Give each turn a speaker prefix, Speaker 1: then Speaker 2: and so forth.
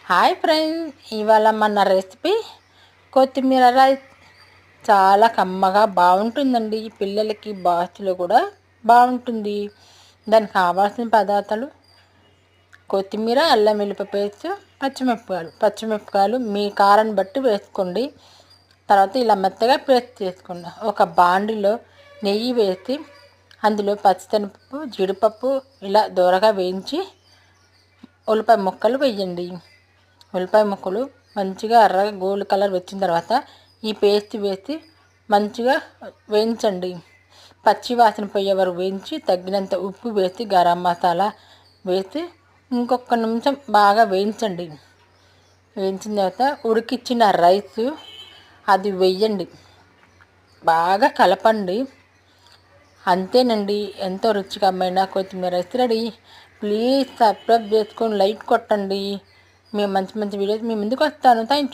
Speaker 1: Hi friends, ఇవాళ మన recipe కొత్తిమీర రైస్. చాలా కమ్మగా బాగుంటుందండి. పిల్లలకి బాక్స్లో కూడా బాగుంటుంది. దానికి కావాల్సిన పదార్థాలు: కొత్తిమీర, అల్లం వెల్లుల్లి పేస్ట్, పచ్చిమిరపకాయలు మీ కారం బట్టి వేసుకోండి. తర్వాత ఇలా మెత్తగా పేస్ట్ చేసుకోండి. ఒక బాండిలో నెయ్యి వేసి అందులో పచ్చిశనగపప్పు, జీడిపప్పు ఇలా దోరగా వేయించి ఉల్లిపాయ ముక్కలు వేయండి. ఉల్లిపాయ ముక్కలు మంచిగా ఎర్రగా గోల్డ్ కలర్ వచ్చిన తర్వాత ఈ పేస్ట్ వేసి మంచిగా వేయించండి. పచ్చి వాసన పోయే వరకు వేయించి తగినంత ఉప్పు వేసి గరం మసాలా వేసి ఇంకొక నిమిషం బాగా వేయించండి. వేయించిన తర్వాత ఉడికిచ్చిన రైస్ అది వేయండి. బాగా కలపండి. అంతేనండి, ఎంతో రుచికరమైన కొత్తిమీర రైస్ రెడీ. ప్లీజ్ సబ్స్క్రైబ్ చేసుకొని లైక్ కొట్టండి. మేము మంచి మంచి వీడియోస్ మీ ముందుకు వస్తాను. Thank you.